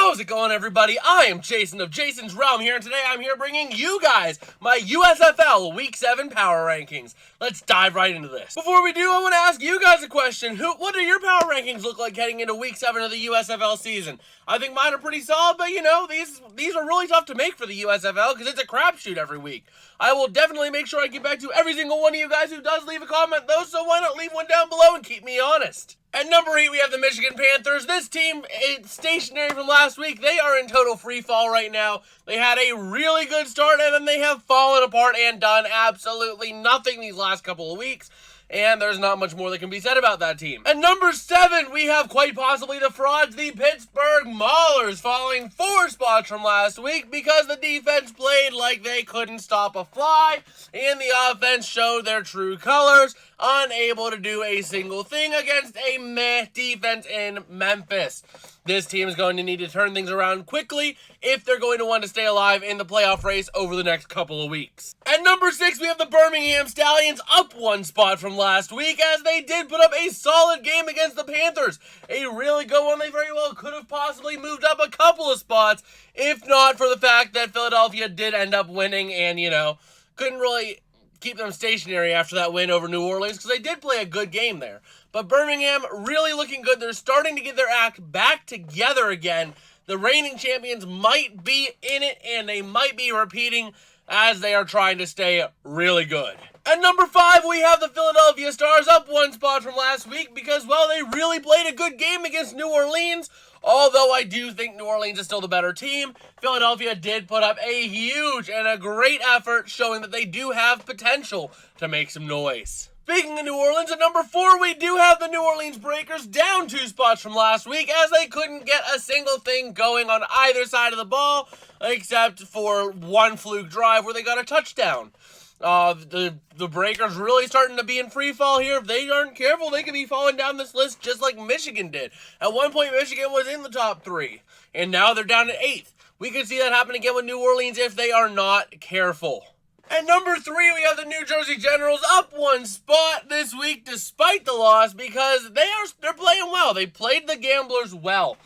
How's it going, everybody? I am Jason of Jason's Realm here, and today I'm here bringing you guys my USFL Week 7 Power Rankings. Let's dive right into this. Before we do, I want to ask you guys a question. What do your Power Rankings look like heading into Week 7 of the USFL season? I think mine are pretty solid, but you know, these are really tough to make for the USFL because it's a crapshoot every week. I will definitely make sure I get back to every single one of you guys who does leave a comment, though, so why not leave one down below and keep me honest? At number 8, we have the Michigan Panthers. This team is stationary from last week. They are in total free fall right now. They had a really good start, and then they have fallen apart and done absolutely nothing these last couple of weeks. And there's not much more that can be said about that team. At number 7, we have quite possibly the frauds, the Pittsburgh Maulers, falling 4 spots from last week because the defense played like they couldn't stop a fly, and the offense showed their true colors, unable to do a single thing against a meh defense in Memphis. This team is going to need to turn things around quickly if they're going to want to stay alive in the playoff race over the next couple of weeks. At number 6, we have the Birmingham Stallions, up 1 spot from last week as they did put up a solid game against the Panthers. A really good one. They very well could have possibly moved up a couple of spots if not for the fact that Philadelphia did end up winning and, you know, couldn't really keep them stationary after that win over New Orleans because they did play a good game there. But Birmingham really looking good. They're starting to get their act back together again. The reigning champions might be in it, and they might be repeating as they are trying to stay really good. At number 5, we have the Philadelphia Stars, up 1 spot from last week because, well, they really played a good game against New Orleans. Although I do think New Orleans is still the better team, Philadelphia did put up a huge and a great effort showing that they do have potential to make some noise. Speaking of New Orleans, at number 4, we do have the New Orleans Breakers down 2 spots from last week as they couldn't get a single thing going on either side of the ball except for one fluke drive where they got a touchdown. The Breakers really starting to be in free fall here. If they aren't careful, they could be falling down this list just like Michigan did. At one point, Michigan was in the top 3, and now they're down at 8th. We could see that happen again with New Orleans if they are not careful. At number 3, we have the New Jersey Generals, up 1 spot this week despite the loss because they're playing well. They played the Gamblers well.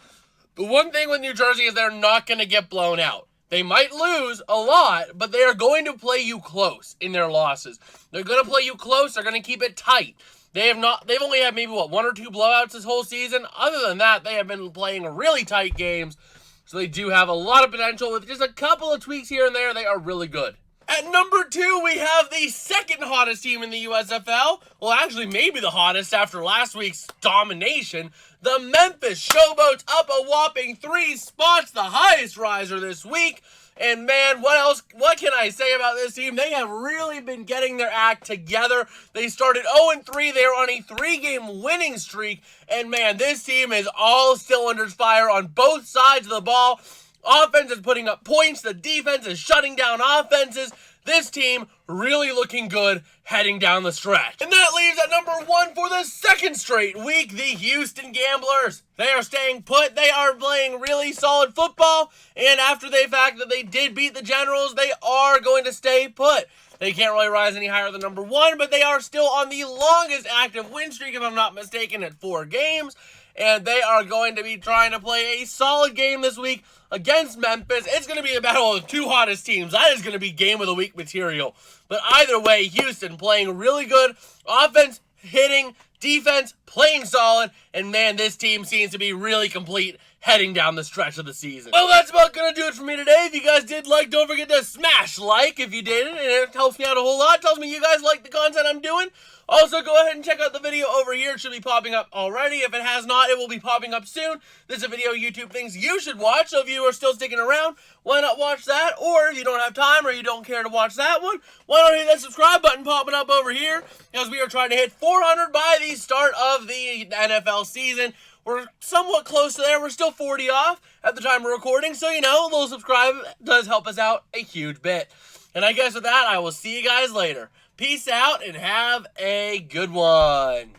The one thing with New Jersey is they're not going to get blown out. They might lose a lot, but they are going to play you close in their losses. They're going to play you close. They're going to keep it tight. They've only had maybe, 1 or 2 blowouts this whole season. Other than that, they have been playing really tight games. So they do have a lot of potential. With just a couple of tweaks here and there, they are really good. At number 2, we have the second hottest team in the USFL. Well, actually, maybe the hottest after last week's domination. The Memphis Showboats, up a whopping 3 spots, the highest riser this week. And man, what can I say about this team? They have really been getting their act together. They started 0-3. They are on a 3-game winning streak. And man, this team is all cylinders fire on both sides of the ball. Offense is putting up points. The defense is shutting down offenses. This team really looking good heading down the stretch. And that leaves at number 1 for the second straight week, the Houston Gamblers. They are staying put. They are playing really solid football. And after the fact that they did beat the Generals, they are going to stay put. They can't really rise any higher than number 1, but they are still on the longest active win streak, if I'm not mistaken, at 4 games. And they are going to be trying to play a solid game this week against Memphis. It's going to be a battle of the 2 hottest teams. That is going to be game of the week material. But either way, Houston playing really good. Offense hitting, defense playing solid. And man, this team seems to be really complete heading down the stretch of the season. Well, that's about going to do it for me today. If you guys did like, don't forget to smash like if you did it. And it helps me out a whole lot. It tells me you guys like the content I'm doing. Also, go ahead and check out the video over here. It should be popping up already. If it has not, it will be popping up soon. This is a video YouTube things you should watch, so if you are still sticking around, why not watch that? Or if you don't have time or you don't care to watch that one, why not hit that subscribe button popping up over here, as we are trying to hit 400 by the start of the NFL season. We're somewhat close to there. We're still 40 off at the time of recording, so, you know, a little subscribe does help us out a huge bit. And I guess with that, I will see you guys later. Peace out and have a good one.